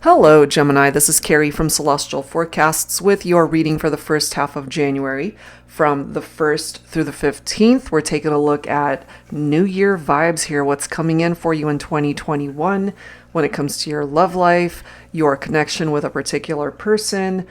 Hello, Gemini. This is Carrie from Celestial Forecasts with your reading for the first half of January. From the 1st through the 15th, we're taking a look at New Year vibes here, what's coming in for you in 2021 when it comes to your love life, your connection with a particular person.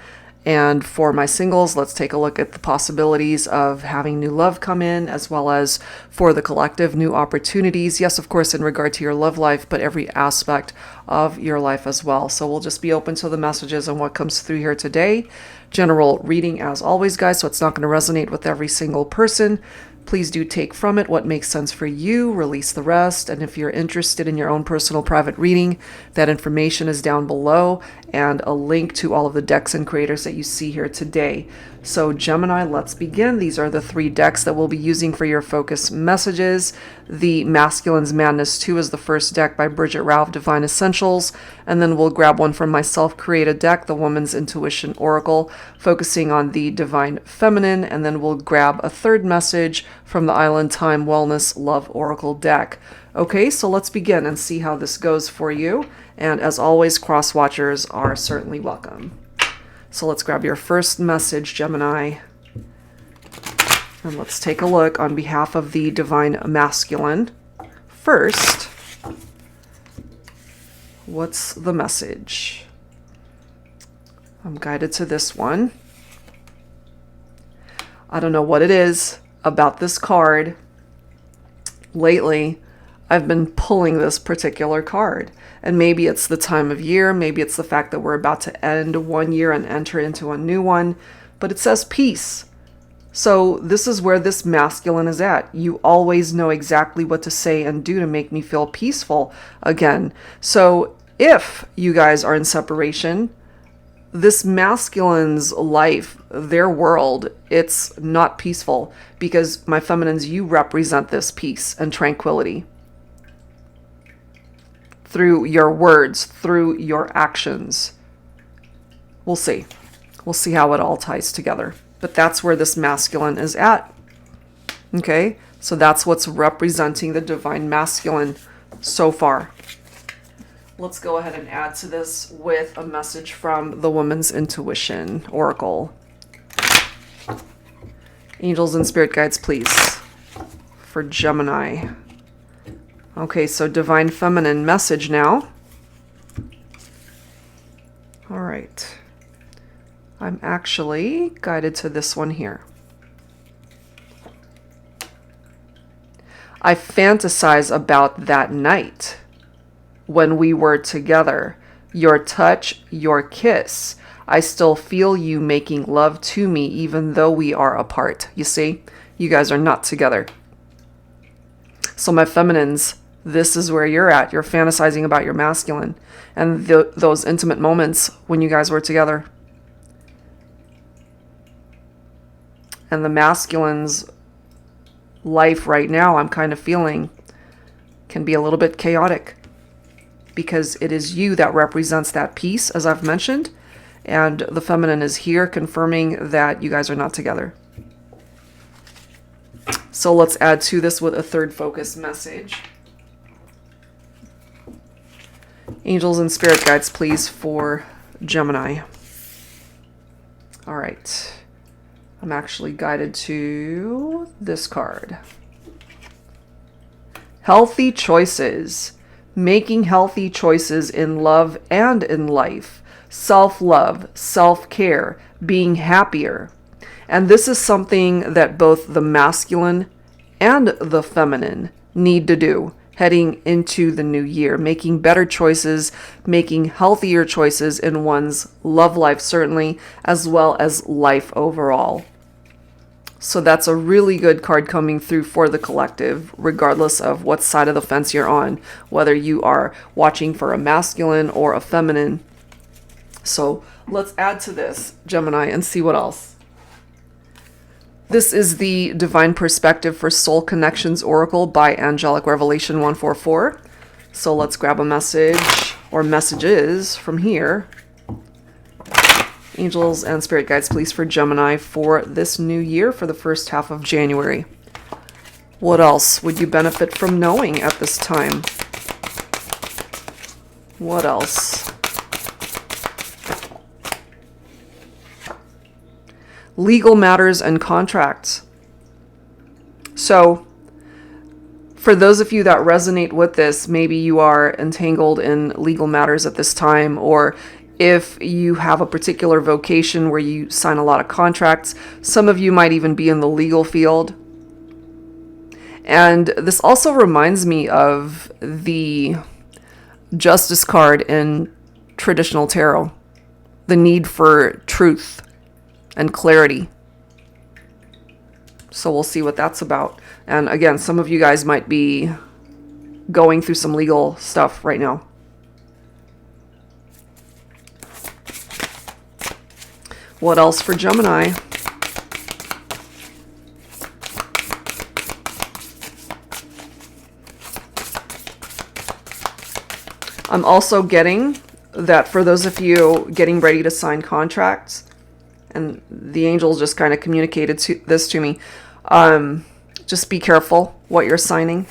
And for my singles, let's take a look at the possibilities of having new love come in, as well as for the collective, new opportunities. Yes, of course, in regard to your love life, but every aspect of your life as well. So we'll just be open to the messages and what comes through here today. General reading as always, guys, so it's not going to resonate with every single person. Please do take from it what makes sense for you, release the rest. And if you're interested in your own personal private reading, that information is down below and a link to all of the decks and creators that you see here today. So Gemini, let's begin. These are the 3 decks that we'll be using for your focus messages. The Masculine's Madness 2 is the first deck by Bridget Rao of Divine Essentials. And then we'll grab one from my self-created deck, the Woman's Intuition Oracle, focusing on the Divine Feminine. And then we'll grab a third message from the Island Time Wellness Love Oracle deck. Okay, so let's begin and see how this goes for you. And as always, cross-watchers are certainly welcome. So let's grab your first message, Gemini. And let's take a look on behalf of the Divine Masculine. First, what's the message? I'm guided to this one. I don't know what it is about this card. Lately, I've been pulling this particular card. And maybe it's the time of year, maybe it's the fact that we're about to end one year and enter into a new one, but it says peace. So this is where this masculine is at. You always know exactly what to say and do to make me feel peaceful again. So if you guys are in separation, this masculine's life, their world, it's not peaceful because my feminines, you represent this peace and tranquility. Through your words, through your actions. We'll see. We'll see how it all ties together. But that's where this masculine is at. Okay? So that's what's representing the Divine Masculine so far. Let's go ahead and add to this with a message from the Woman's Intuition Oracle. Angels and Spirit Guides, please. For Gemini. Okay, so Divine Feminine message now. All right. I'm actually guided to this one here. I fantasize about that night when we were together. Your touch, your kiss. I still feel you making love to me even though we are apart. You see, you guys are not together. So my feminines, this is where you're at. You're fantasizing about your masculine and those intimate moments when you guys were together. And the masculine's life right now, I'm kind of feeling, can be a little bit chaotic because it is you that represents that peace, as I've mentioned, and the feminine is here confirming that you guys are not together. So let's add to this with a third focus message. Angels and Spirit Guides, please, for Gemini. All right. I'm actually guided to this card. Healthy choices. Making healthy choices in love and in life. Self-love, self-care, being happier. And this is something that both the masculine and the feminine need to do heading into the new year, making better choices, making healthier choices in one's love life, certainly, as well as life overall. So that's a really good card coming through for the collective, regardless of what side of the fence you're on, whether you are watching for a masculine or a feminine. So let's add to this, Gemini, and see what else. This is the Divine Perspective for Soul Connections Oracle by Angelic Revelation 144. So let's grab a message or messages from here. Angels and Spirit Guides, please, for Gemini for this new year, for the first half of January. What else would you benefit from knowing at this time? What else? legal matters and contracts. So for those of you that resonate with this, maybe you are entangled in legal matters at this time, or if you have a particular vocation where you sign a lot of contracts, some of you might even be in the legal field. And this also reminds me of the Justice card in traditional tarot, the need for truth and clarity. So we'll see what that's about. And again, some of you guys might be going through some legal stuff right now. What else for Gemini? I'm also getting that for those of you getting ready to sign contracts, and the angels just kind of communicated this to me, just be careful what you're signing.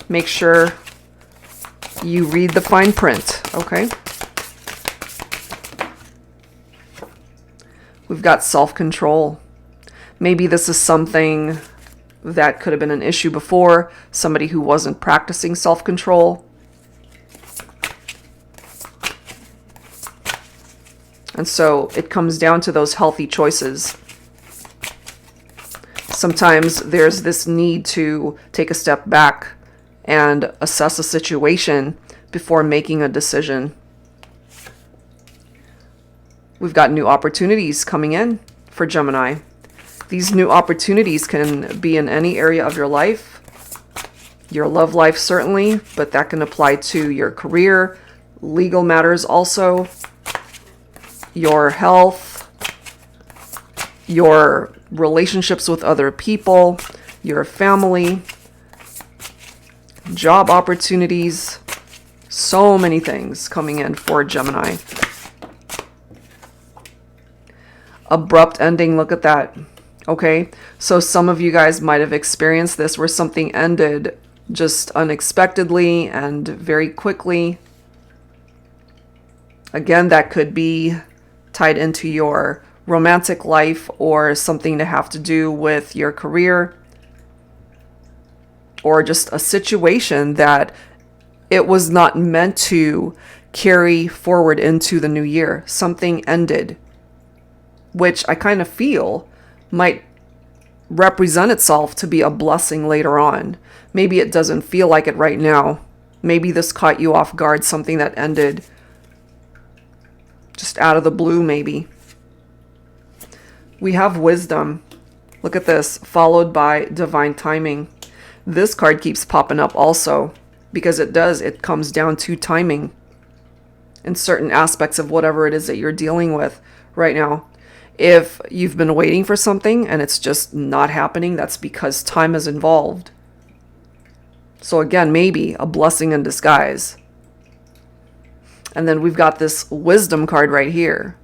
Make sure you read the fine print, okay? We've got self-control. Maybe this is something that could have been an issue before, somebody who wasn't practicing self-control. And so it comes down to those healthy choices. Sometimes there's this need to take a step back and assess a situation before making a decision. We've got new opportunities coming in for Gemini. These new opportunities can be in any area of your life. Your love life certainly, but that can apply to your career, legal matters also, your health, your relationships with other people, your family, job opportunities, so many things coming in for Gemini. Abrupt ending, look at that. Okay, so some of you guys might have experienced this where something ended just unexpectedly and very quickly. Again, that could be tied into your romantic life or something to have to do with your career, or just a situation that it was not meant to carry forward into the new year. Something ended, which I kind of feel might represent itself to be a blessing later on. Maybe it doesn't feel like it right now. Maybe this caught you off guard, something that ended just out of the blue maybe. We have wisdom. Look at this, followed by divine timing. This card keeps popping up also because it comes down to timing in certain aspects of whatever it is that you're dealing with right now. If you've been waiting for something and it's just not happening, that's because time is involved. So again, maybe a blessing in disguise. And then we've got this wisdom card right here.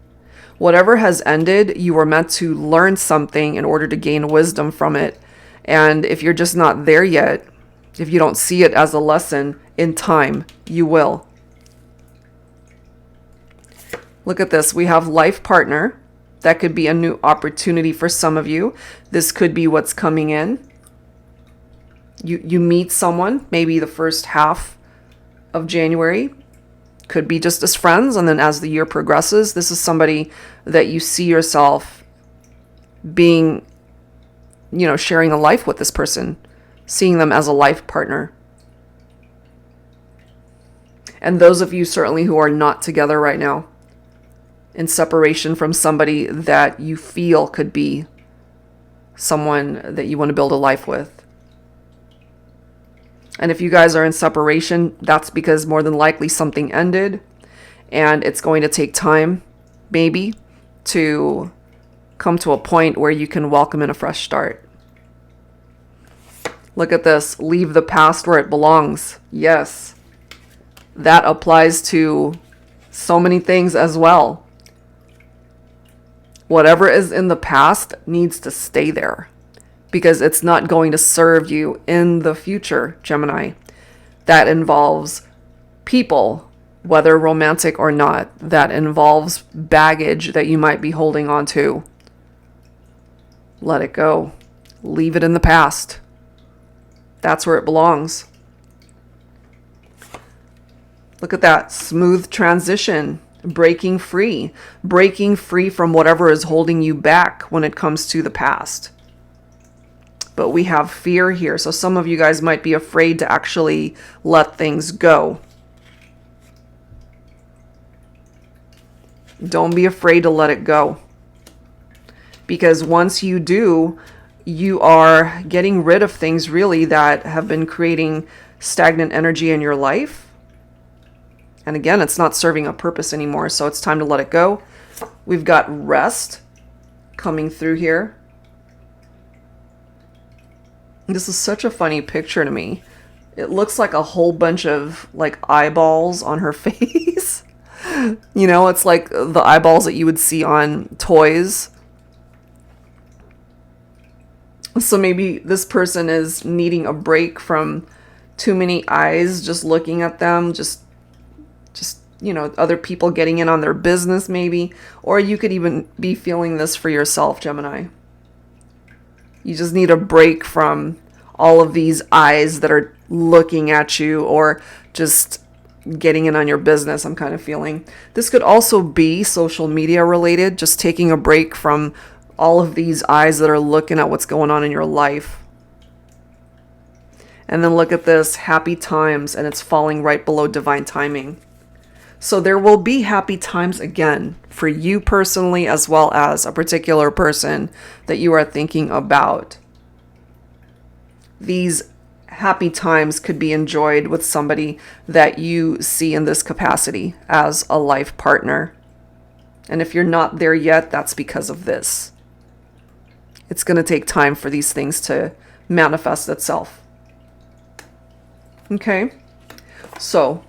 Whatever has ended, you were meant to learn something in order to gain wisdom from it. And if you're just not there yet, if you don't see it as a lesson, in time, you will. Look at this. We have life partner. That could be a new opportunity for some of you. This could be what's coming in. You meet someone, maybe the first half of January. Could be just as friends, and then as the year progresses, this is somebody that you see yourself being, sharing a life with this person, seeing them as a life partner. And those of you certainly who are not together right now, in separation from somebody that you feel could be someone that you want to build a life with. And if you guys are in separation, that's because more than likely something ended and it's going to take time, maybe, to come to a point where you can welcome in a fresh start. Look at this. Leave the past where it belongs. Yes. That applies to so many things as well. Whatever is in the past needs to stay there, because it's not going to serve you in the future, Gemini. That involves people, whether romantic or not. That involves baggage that you might be holding on to. Let it go. Leave it in the past. That's where it belongs. Look at that. Smooth transition. Breaking free from whatever is holding you back when it comes to the past. But we have fear here. So some of you guys might be afraid to actually let things go. Don't be afraid to let it go. Because once you do, you are getting rid of things really that have been creating stagnant energy in your life. And again, it's not serving a purpose anymore. So it's time to let it go. We've got rest coming through here. This is such a funny picture to me. It looks like a whole bunch of like eyeballs on her face. You know, it's like the eyeballs that you would see on toys. So maybe this person is needing a break from too many eyes, just looking at them, just you know, other people getting in on their business maybe. Or you could even be feeling this for yourself, Gemini. You just need a break from all of these eyes that are looking at you or just getting in on your business, I'm kind of feeling. This could also be social media related, just taking a break from all of these eyes that are looking at what's going on in your life. And then look at this, happy times, and it's falling right below divine timing. So there will be happy times again for you personally, as well as a particular person that you are thinking about. These happy times could be enjoyed with somebody that you see in this capacity as a life partner. And if you're not there yet, that's because of this. It's going to take time for these things to manifest itself. Okay, so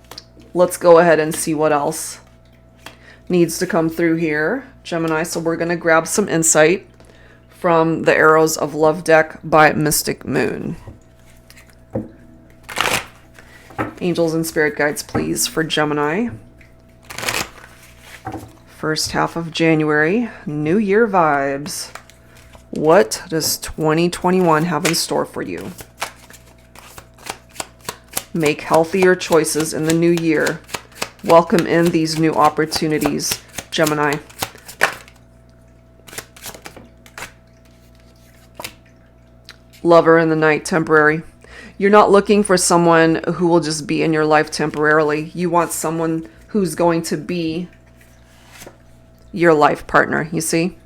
let's go ahead and see what else needs to come through here, Gemini. So we're going to grab some insight from the Arrows of Love deck by Mystic Moon. Angels and spirit guides, please, for Gemini. First half of January, New Year vibes. What does 2021 have in store for you? Make healthier choices in the new year. Welcome in these new opportunities, Gemini. Lover in the night, temporary. You're not looking for someone who will just be in your life temporarily. You want someone who's going to be your life partner, you see?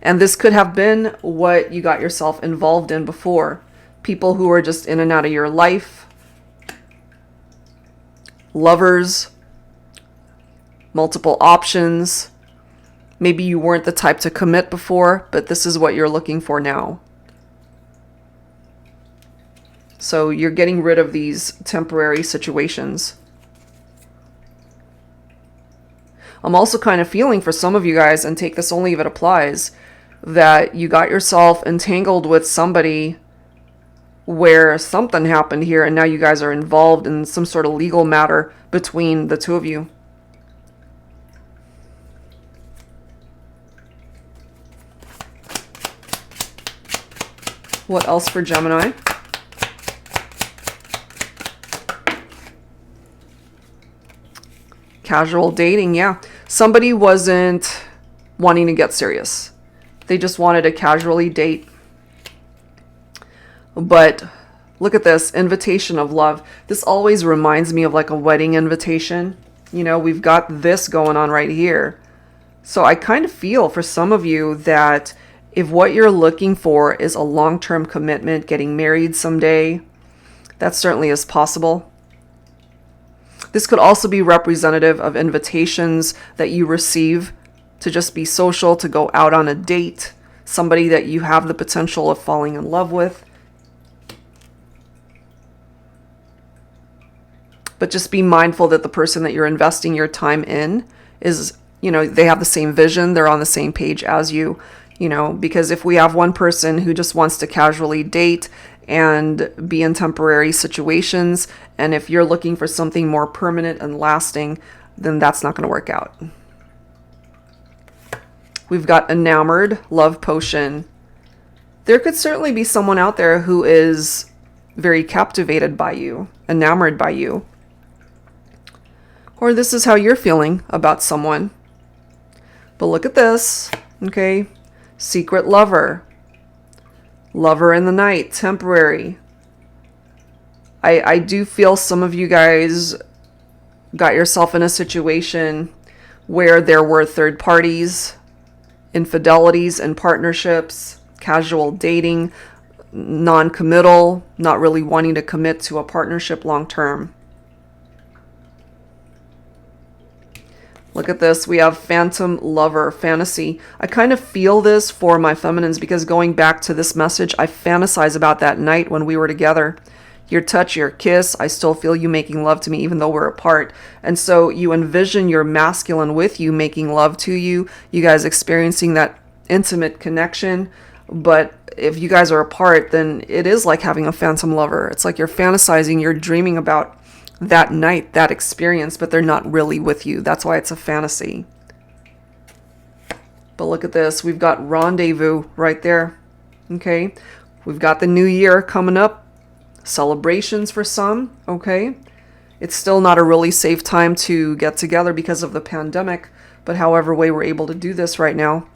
And this could have been what you got yourself involved in before. People who are just in and out of your life. Lovers. Multiple options. Maybe you weren't the type to commit before, but this is what you're looking for now. So you're getting rid of these temporary situations. I'm also kind of feeling for some of you guys, and take this only if it applies, that you got yourself entangled with somebody where something happened here, and now you guys are involved in some sort of legal matter between the two of you. What else for Gemini? Casual dating, yeah. Somebody wasn't wanting to get serious. They just wanted to casually date. But look at this, invitation of love. This always reminds me of like a wedding invitation. You know, we've got this going on right here. So I kind of feel for some of you that if what you're looking for is a long-term commitment, getting married someday, that certainly is possible. This could also be representative of invitations that you receive to just be social, to go out on a date, somebody that you have the potential of falling in love with. But just be mindful that the person that you're investing your time in is, you know, they have the same vision, they're on the same page as you, you know, because if we have one person who just wants to casually date and be in temporary situations, and if you're looking for something more permanent and lasting, then that's not going to work out. We've got enamored, love potion, There could certainly be someone out there who is very captivated by you, enamored by you. Or this is how you're feeling about someone. But look at this, okay? Secret lover. Lover in the night, temporary. I do feel some of you guys got yourself in a situation where there were third parties, infidelities and partnerships, casual dating, non-committal, not really wanting to commit to a partnership long term. Look at this. We have phantom lover, fantasy. I kind of feel this for my feminines because going back to this message, I fantasize about that night when we were together. Your touch, your kiss, I still feel you making love to me even though we're apart. And so you envision your masculine with you making love to you, you guys experiencing that intimate connection. But if you guys are apart, then it is like having a phantom lover. It's like you're fantasizing, you're dreaming about that night, that experience, but they're not really with you. That's why it's a fantasy. But look at this. We've got rendezvous right there. Okay. We've got the new year coming up. Celebrations for some. Okay. It's still not a really safe time to get together because of the pandemic. But however way we're able to do this right now,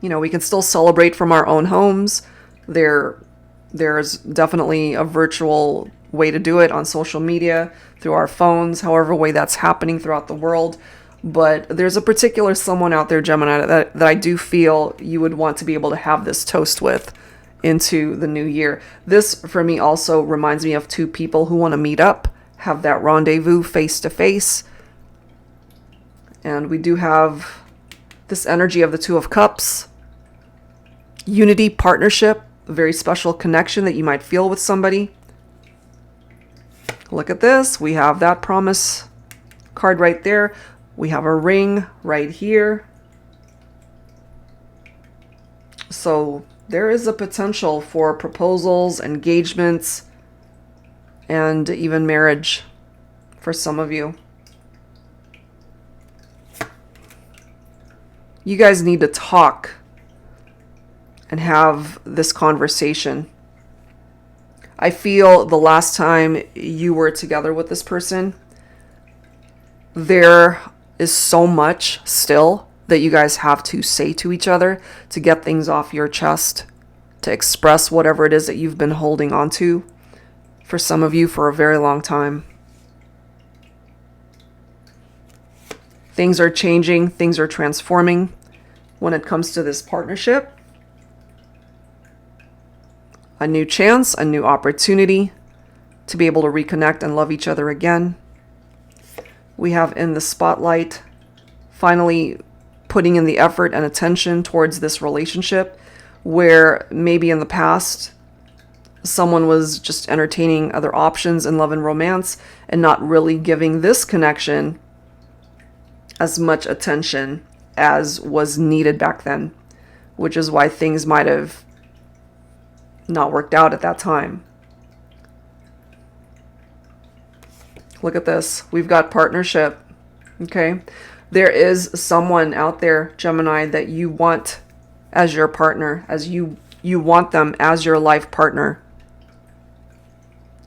you know, we can still celebrate from our own homes. There's definitely a virtual way to do it on social media, through our phones, however way that's happening throughout the world. But there's a particular someone out there, Gemini, that I do feel you would want to be able to have this toast with into the new year. This, for me, also reminds me of two people who want to meet up, have that rendezvous face to face. And we do have this energy of the Two of Cups. Unity, partnership, a very special connection that you might feel with somebody. Look at this. We have that promise card right there. We have a ring right here. So there is a potential for proposals, engagements, and even marriage for some of you. You guys need to talk and have this conversation. I feel the last time you were together with this person, there is so much still that you guys have to say to each other to get things off your chest, to express whatever it is that you've been holding on to, for some of you, for a very long time. Things are changing, things are transforming when it comes to this partnership. A new chance, a new opportunity to be able to reconnect and love each other again. We have in the spotlight, finally putting in the effort and attention towards this relationship, where maybe in the past someone was just entertaining other options in love and romance and not really giving this connection as much attention as was needed back then, which is why things might have not worked out at that time. Look at this. We've got partnership. Okay. There is someone out there, Gemini, that you want as your partner, as you want them as your life partner.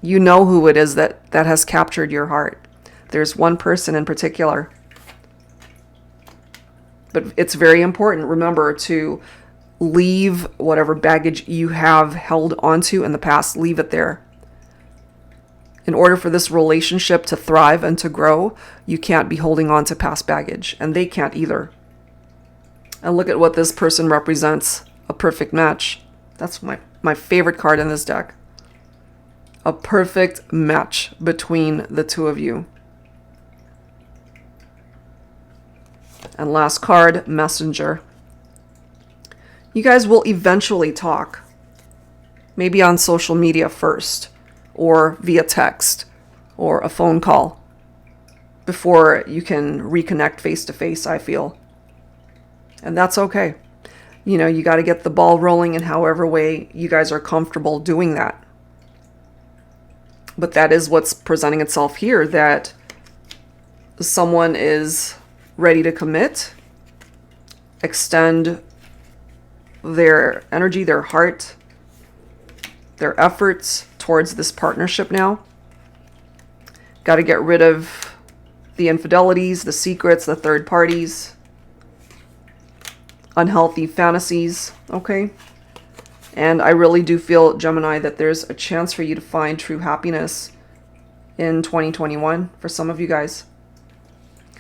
You know who it is that has captured your heart. There's one person in particular. But it's very important, remember, to leave whatever baggage you have held onto in the past. Leave it there. In order for this relationship to thrive and to grow, you can't be holding on to past baggage, and they can't either. And look at what this person represents. A perfect match. That's my favorite card in this deck. A perfect match between the two of you. And last card, Messenger. You guys will eventually talk. Maybe on social media first, or via text, or a phone call, before you can reconnect face to face, I feel. And that's okay. You know, you got to get the ball rolling in however way you guys are comfortable doing that. But that is what's presenting itself here, that someone is ready to commit, extend their energy, their heart, their efforts towards this partnership now. Got to get rid of the infidelities, the secrets, the third parties, unhealthy fantasies, okay? And I really do feel, Gemini, that there's a chance for you to find true happiness in 2021 for some of you guys.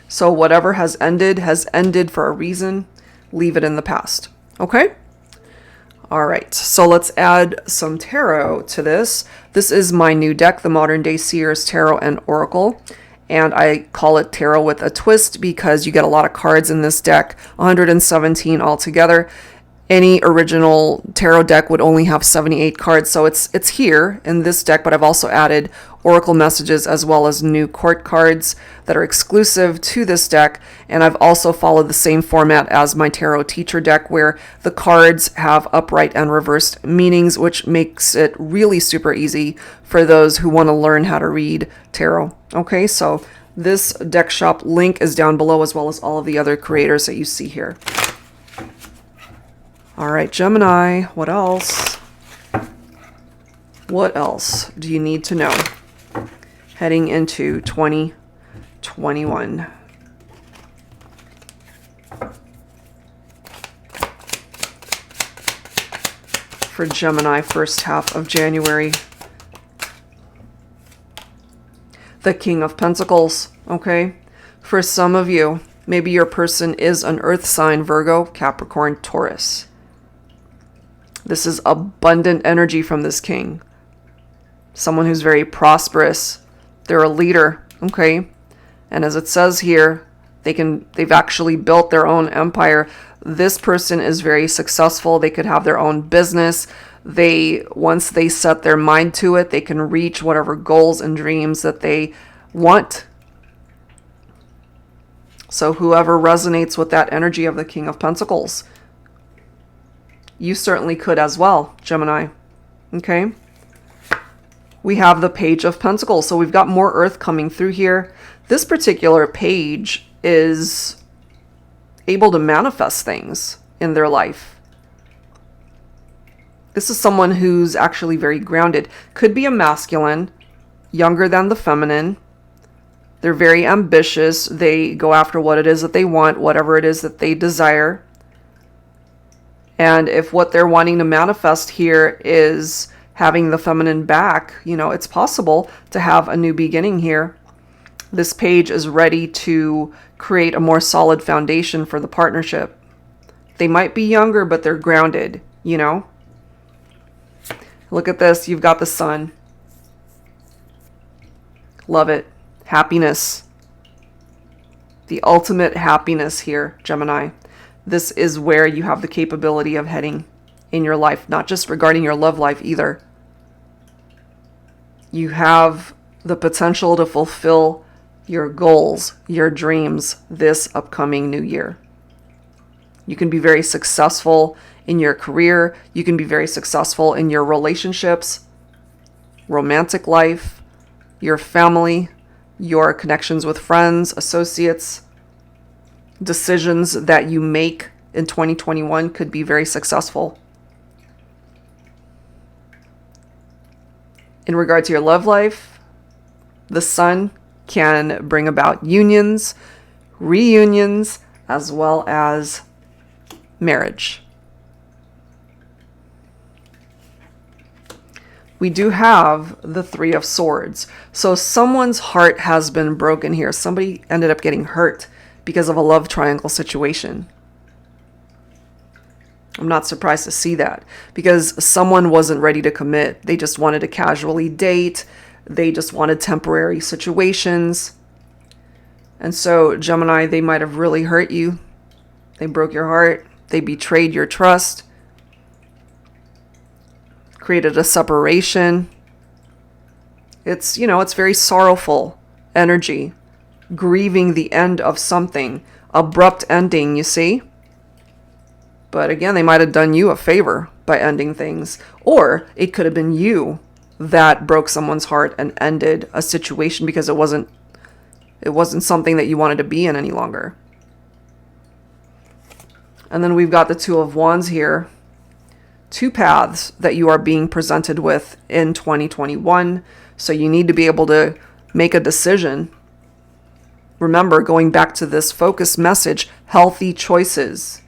So whatever has ended for a reason. Leave it in the past, okay? All right, so let's add some tarot to this. This is my new deck, the Modern Day Seers Tarot and Oracle. And I call it tarot with a twist because you get a lot of cards in this deck, 117 altogether. Any original tarot deck would only have 78 cards, so it's here in this deck, but I've also added oracle messages as well as new court cards that are exclusive to this deck, and I've also followed the same format as my tarot teacher deck where the cards have upright and reversed meanings, which makes it really super easy for those who want to learn how to read tarot. Okay, so this deck shop link is down below as well as all of the other creators that you see here. All right, Gemini, what else? What else do you need to know heading into 2021? For Gemini, first half of January. The King of Pentacles, okay? For some of you, maybe your person is an earth sign, Virgo, Capricorn, Taurus. This is abundant energy from this king. Someone who's very prosperous. They're a leader, okay? And as it says here, they've actually built their own empire. This person is very successful. They could have their own business. Once they set their mind to it, they can reach whatever goals and dreams that they want. So whoever resonates with that energy of the King of Pentacles, you certainly could as well, Gemini. Okay? We have the Page of Pentacles. So we've got more earth coming through here. This particular page is able to manifest things in their life. This is someone who's actually very grounded. Could be a masculine, younger than the feminine. They're very ambitious. They go after what it is that they want, whatever it is that they desire. And if what they're wanting to manifest here is having the feminine back, it's possible to have a new beginning here. This page is ready to create a more solid foundation for the partnership. They might be younger, but they're grounded, Look at this. You've got the sun. Love it. Happiness. The ultimate happiness here, Gemini. This is where you have the capability of heading in your life, not just regarding your love life either. You have the potential to fulfill your goals, your dreams this upcoming new year. You can be very successful in your career. You can be very successful in your relationships, romantic life, your family, your connections with friends, associates. Decisions that you make in 2021 could be very successful. In regard to your love life, the sun can bring about unions, reunions, as well as marriage. We do have the Three of Swords. So someone's heart has been broken here. Somebody ended up getting hurt because of a love triangle situation. I'm not surprised to see that because someone wasn't ready to commit. They just wanted to casually date. They just wanted temporary situations. And so, Gemini, they might have really hurt you. They broke your heart. They betrayed your trust. Created a separation. It's, it's very sorrowful energy. Grieving the end of something. Abrupt ending, you see? But again, they might have done you a favor by ending things. Or it could have been you that broke someone's heart and ended a situation because it wasn't something that you wanted to be in any longer. And then we've got the Two of Wands here. two paths that you are being presented with in 2021. So you need to be able to make a decision. Remember, going back to this focus message, healthy choices,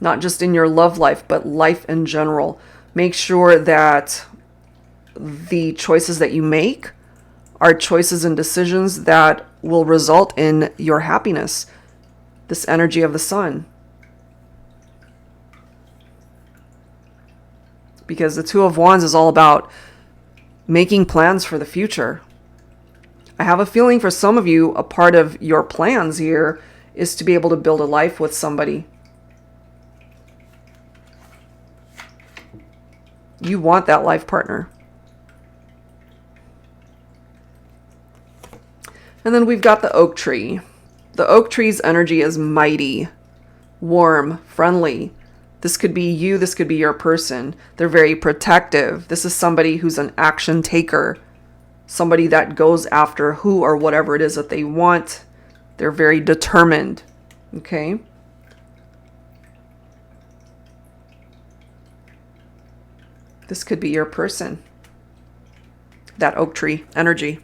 not just in your love life, but life in general. Make sure that the choices that you make are choices and decisions that will result in your happiness. This energy of the sun. Because the Two of Wands is all about making plans for the future. I have a feeling for some of you, a part of your plans here is to be able to build a life with somebody. You want that life partner. And then we've got the oak tree. The oak tree's energy is mighty, warm, friendly. This could be you, this could be your person. They're very protective. This is somebody who's an action taker. Somebody that goes after who or whatever it is that they want. They're very determined. Okay? This could be your person. That oak tree energy.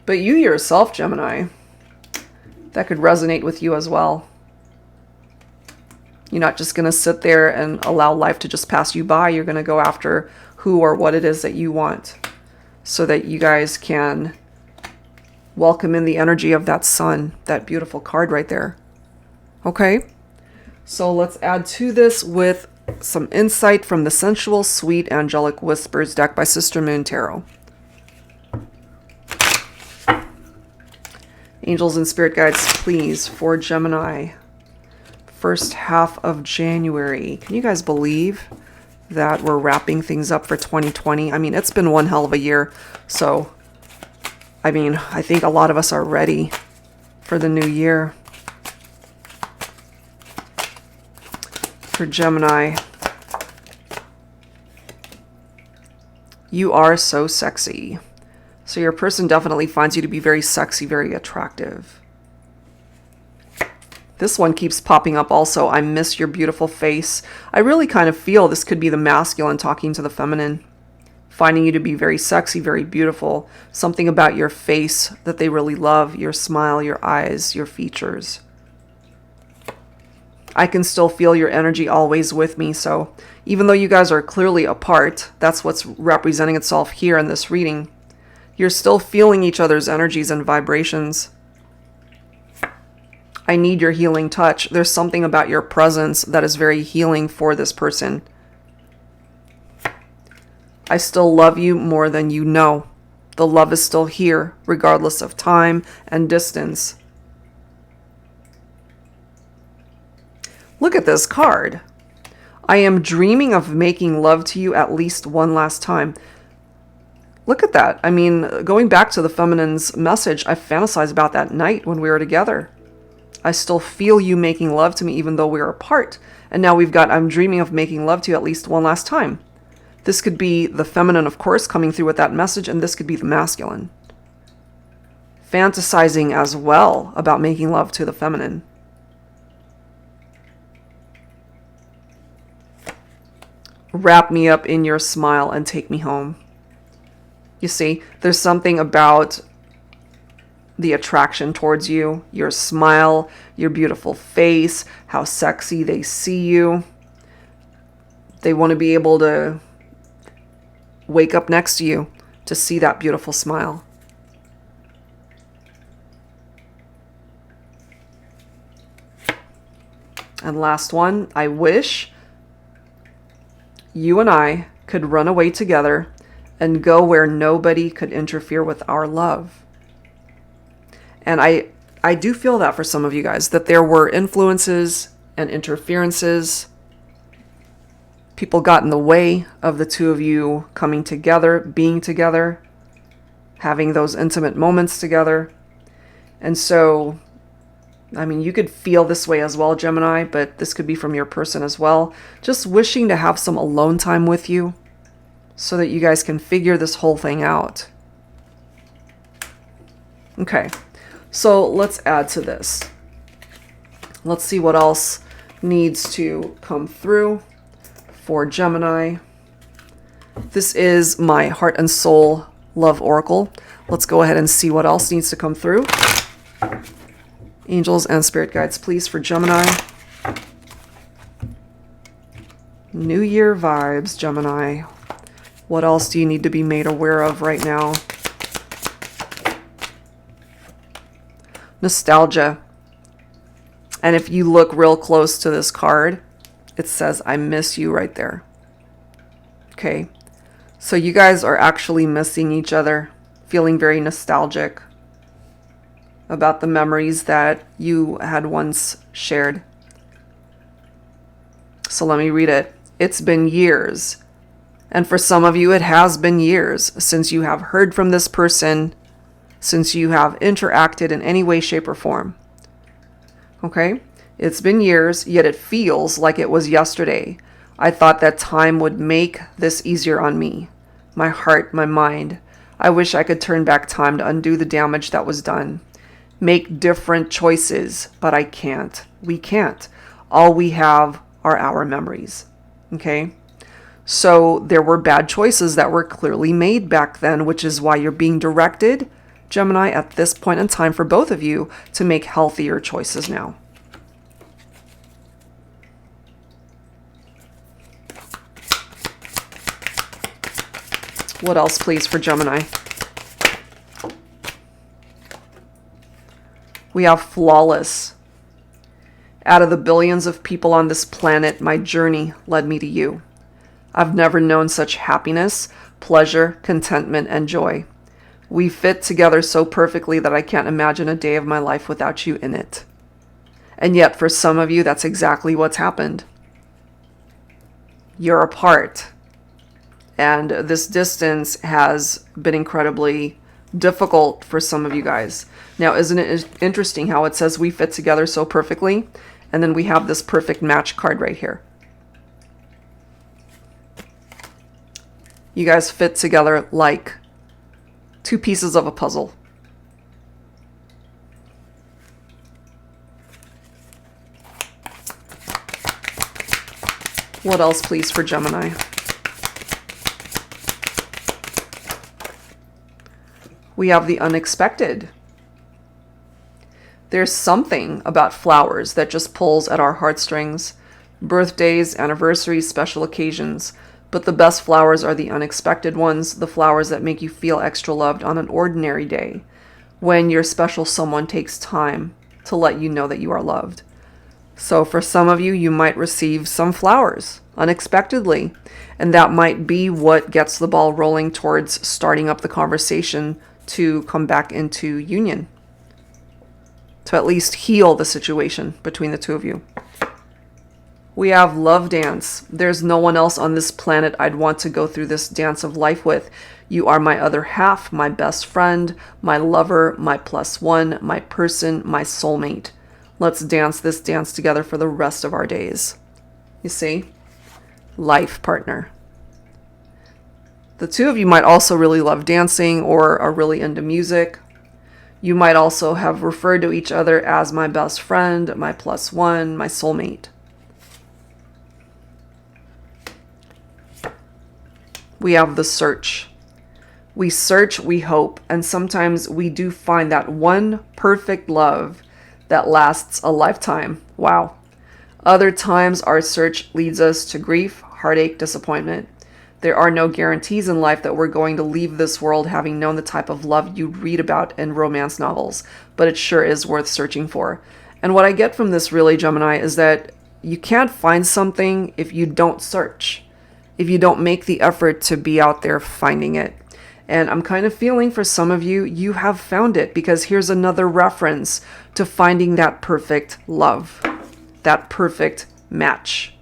But you yourself, Gemini, that could resonate with you as well. You're not just going to sit there and allow life to just pass you by. You're going to go after who or what it is that you want so that you guys can welcome in the energy of that sun, that beautiful card right there. Okay? So let's add to this with some insight from the Sensual Sweet Angelic Whispers deck by Sister Moon Tarot. Angels and spirit guides, please, for Gemini, first half of January. Can you guys believe that we're wrapping things up for 2020? I mean, it's been one hell of a year. So, I mean, I think a lot of us are ready for the new year. For Gemini, you are so sexy. So your person definitely finds you to be very sexy, very attractive. This one keeps popping up also. I miss your beautiful face. I really kind of feel this could be the masculine talking to the feminine. Finding you to be very sexy, very beautiful. Something about your face that they really love. Your smile, your eyes, your features. I can still feel your energy always with me. So even though you guys are clearly apart, that's what's representing itself here in this reading. You're still feeling each other's energies and vibrations. I need your healing touch. There's something about your presence that is very healing for this person. I still love you more than you know. The love is still here, regardless of time and distance. Look at this card. I am dreaming of making love to you at least one last time. Look at that. I mean, going back to the feminine's message, I fantasize about that night when we were together. I still feel you making love to me even though we're apart. And now we've got, I'm dreaming of making love to you at least one last time. This could be the feminine, of course, coming through with that message, and this could be the masculine. Fantasizing as well about making love to the feminine. Wrap me up in your smile and take me home. You see, there's something about the attraction towards you, your smile, your beautiful face, how sexy they see you. They want to be able to wake up next to you to see that beautiful smile. And last one, I wish you and I could run away together and go where nobody could interfere with our love. And I do feel that for some of you guys, that there were influences and interferences. People got in the way of the two of you coming together, being together, having those intimate moments together. And so, I mean, you could feel this way as well, Gemini, but this could be from your person as well. Just wishing to have some alone time with you so that you guys can figure this whole thing out. Okay, so let's add to this. Let's see what else needs to come through for Gemini? This is my Heart and Soul Love Oracle. Let's go ahead and see what else needs to come through. Angels and spirit guides, please, for Gemini. New Year vibes, Gemini. What else do you need to be made aware of right now? Nostalgia. And if you look real close to this card, it says, I miss you right there. Okay. So you guys are actually missing each other, feeling very nostalgic about the memories that you had once shared. So let me read it. It's been years. And for some of you, it has been years since you have heard from this person, since you have interacted in any way, shape, or form. Okay? It's been years, yet it feels like it was yesterday. I thought that time would make this easier on me. My heart, my mind. I wish I could turn back time to undo the damage that was done. Make different choices, but I can't. We can't. All we have are our memories. Okay? So there were bad choices that were clearly made back then, which is why you're being directed, Gemini, at this point in time for both of you to make healthier choices now. What else, please, for Gemini? We have flawless. Out of the billions of people on this planet, my journey led me to you. I've never known such happiness, pleasure, contentment, and joy. We fit together so perfectly that I can't imagine a day of my life without you in it. And yet, for some of you, that's exactly what's happened. You're apart. And this distance has been incredibly difficult for some of you guys. Now, isn't it interesting how it says we fit together so perfectly? And then we have this perfect match card right here. You guys fit together like two pieces of a puzzle. What else, please, for Gemini? We have the unexpected. There's something about flowers that just pulls at our heartstrings. Birthdays, anniversaries, special occasions. But the best flowers are the unexpected ones, the flowers that make you feel extra loved on an ordinary day, when your special someone takes time to let you know that you are loved. So for some of you, you might receive some flowers unexpectedly, and that might be what gets the ball rolling towards starting up the conversation to come back into union, to at least heal the situation between the two of you. We have love dance. There's no one else on this planet I'd want to go through this dance of life with. You are my other half, my best friend, my lover, my plus one, my person, my soulmate. Let's dance this dance together for the rest of our days. You see? Life partner. The two of you might also really love dancing or are really into music. You might also have referred to each other as my best friend, my plus one, my soulmate. We have the search. We search, we hope, and sometimes we do find that one perfect love that lasts a lifetime. Wow. Other times our search leads us to grief, heartache, disappointment. There are no guarantees in life that we're going to leave this world having known the type of love you read about in romance novels, but it sure is worth searching for. And what I get from this really, Gemini, is that you can't find something if you don't search, if you don't make the effort to be out there finding it. And I'm kind of feeling for some of you, you have found it, because here's another reference to finding that perfect love, that perfect match.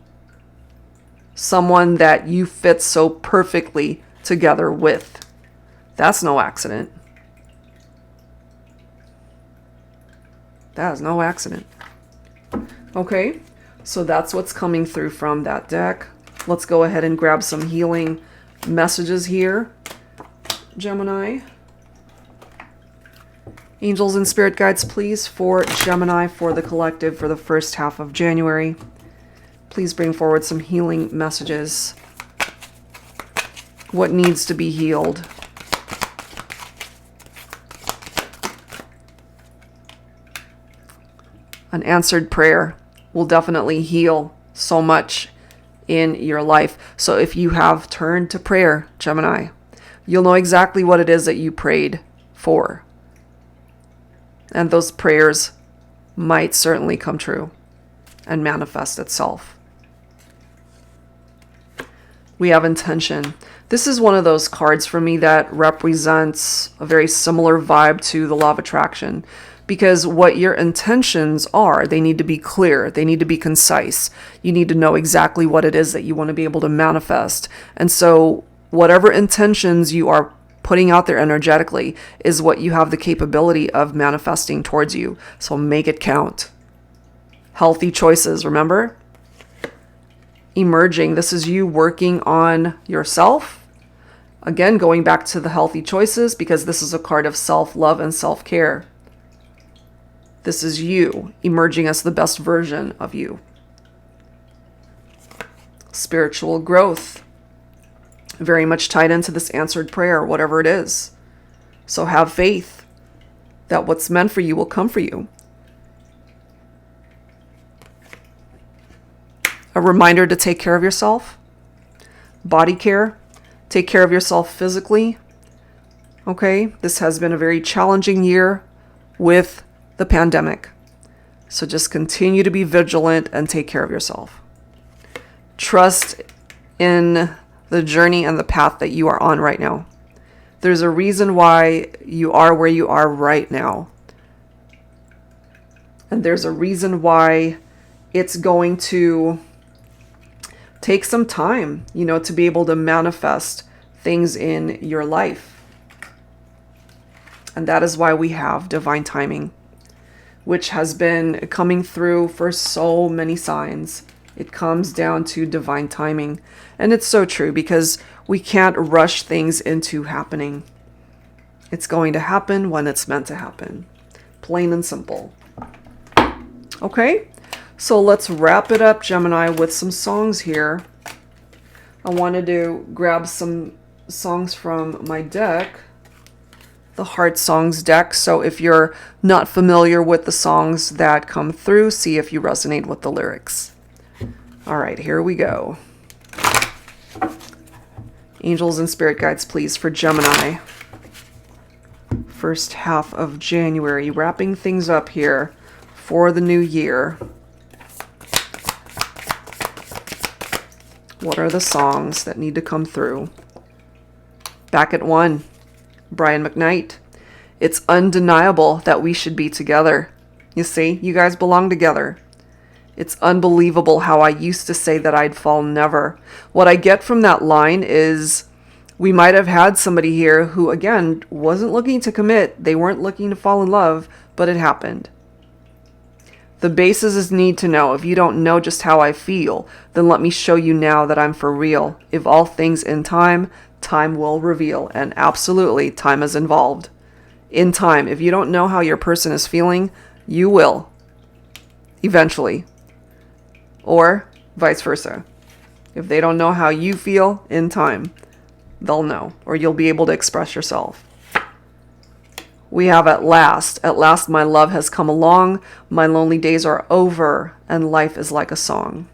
Someone that you fit so perfectly together with. That's no accident. That is no accident. Okay, so that's what's coming through from that deck. Let's go ahead and grab some healing messages here, Gemini. Angels and spirit guides, please, for Gemini, for the collective, for the first half of January. Please bring forward some healing messages. What needs to be healed? An answered prayer will definitely heal so much in your life. So if you have turned to prayer, Gemini, you'll know exactly what it is that you prayed for. And those prayers might certainly come true and manifest itself. We have intention. This is one of those cards for me that represents a very similar vibe to the law of attraction, because what your intentions are, they need to be clear. They need to be concise. You need to know exactly what it is that you want to be able to manifest. And so whatever intentions you are putting out there energetically is what you have the capability of manifesting towards you. So make it count. Healthy choices, remember? Emerging, this is you working on yourself. Again, going back to the healthy choices, because this is a card of self-love and self-care. This is you emerging as the best version of you. Spiritual growth. Very much tied into this answered prayer, whatever it is. So have faith that what's meant for you will come for you. A reminder to take care of yourself. Body care. Take care of yourself physically. Okay, this has been a very challenging year with the pandemic. So just continue to be vigilant and take care of yourself. Trust in the journey and the path that you are on right now. There's a reason why you are where you are right now. And there's a reason why it's going to take some time, to be able to manifest things in your life. And that is why we have divine timing, which has been coming through for so many signs. It comes down to divine timing. And it's so true, because we can't rush things into happening. It's going to happen when it's meant to happen. Plain and simple. Okay, so let's wrap it up, Gemini, with some songs here. I wanted to grab some songs from my deck, the Heart Songs deck. So if you're not familiar with the songs that come through, see if you resonate with the lyrics. All right, here we go. Angels and spirit guides, please, for Gemini. First half of January, wrapping things up here for the new year. What are the songs that need to come through? Back at 1, Brian McKnight. It's undeniable that we should be together. You see, you guys belong together. It's unbelievable how I used to say that I'd fall never. What I get from that line is we might have had somebody here who, again, wasn't looking to commit. They weren't looking to fall in love, but it happened. The basis is need to know. If you don't know just how I feel, then let me show you now that I'm for real. If all things in time, time will reveal. And absolutely, time is involved. In time, if you don't know how your person is feeling, you will. Eventually. Or vice versa. If they don't know how you feel in time, they'll know. Or you'll be able to express yourself. We have at last my love has come along, my lonely days are over, and life is like a song.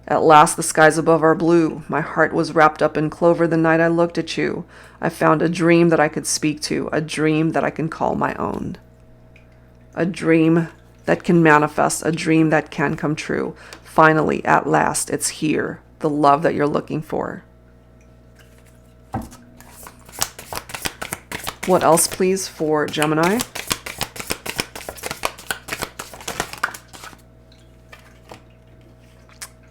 At last the skies above are blue, my heart was wrapped up in clover the night I looked at you. I found a dream that I could speak to, a dream that I can call my own. A dream that can manifest, a dream that can come true. Finally, at last, it's here, the love that you're looking for. What else, please, for Gemini?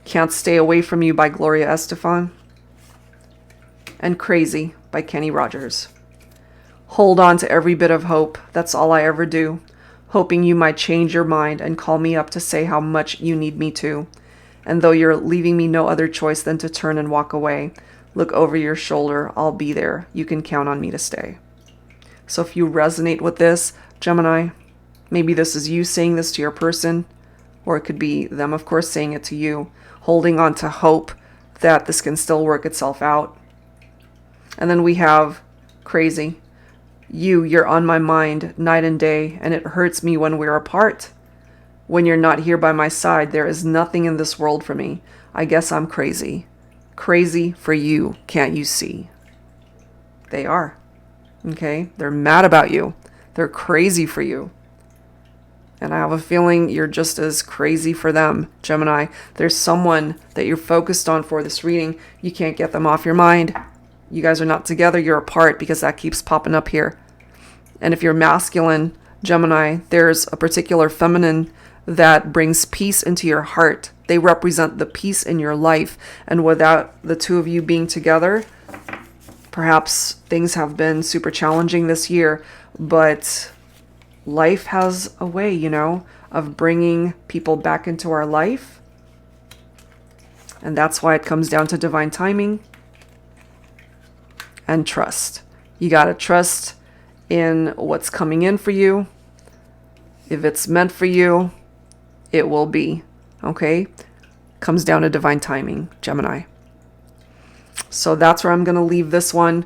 Can't Stay Away From You by Gloria Estefan. And Crazy by Kenny Rogers. Hold on to every bit of hope. That's all I ever do. Hoping you might change your mind and call me up to say how much you need me to. And though you're leaving me no other choice than to turn and walk away, look over your shoulder. I'll be there. You can count on me to stay. So if you resonate with this, Gemini, maybe this is you saying this to your person, or it could be them, of course, saying it to you, holding on to hope that this can still work itself out. And then we have crazy. You're on my mind night and day, and it hurts me when we're apart. When you're not here by my side, there is nothing in this world for me. I guess I'm crazy. Crazy for you, can't you see? They are. Okay? They're mad about you. They're crazy for you. And I have a feeling you're just as crazy for them, Gemini. There's someone that you're focused on for this reading. You can't get them off your mind. You guys are not together, you're apart, because that keeps popping up here. And if you're masculine, Gemini, there's a particular feminine that brings peace into your heart. They represent the peace in your life. And without the two of you being together, perhaps things have been super challenging this year, but life has a way, of bringing people back into our life. And that's why it comes down to divine timing and trust. You got to trust in what's coming in for you. If it's meant for you, it will be. Okay? Comes down to divine timing, Gemini. So that's where I'm going to leave this one.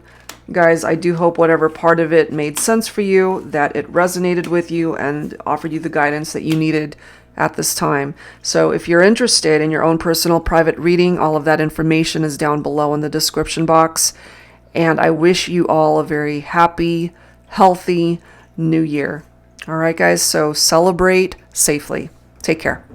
Guys, I do hope whatever part of it made sense for you, that it resonated with you and offered you the guidance that you needed at this time. So if you're interested in your own personal private reading, all of that information is down below in the description box. And I wish you all a very happy, healthy new year. All right, guys, so celebrate safely. Take care.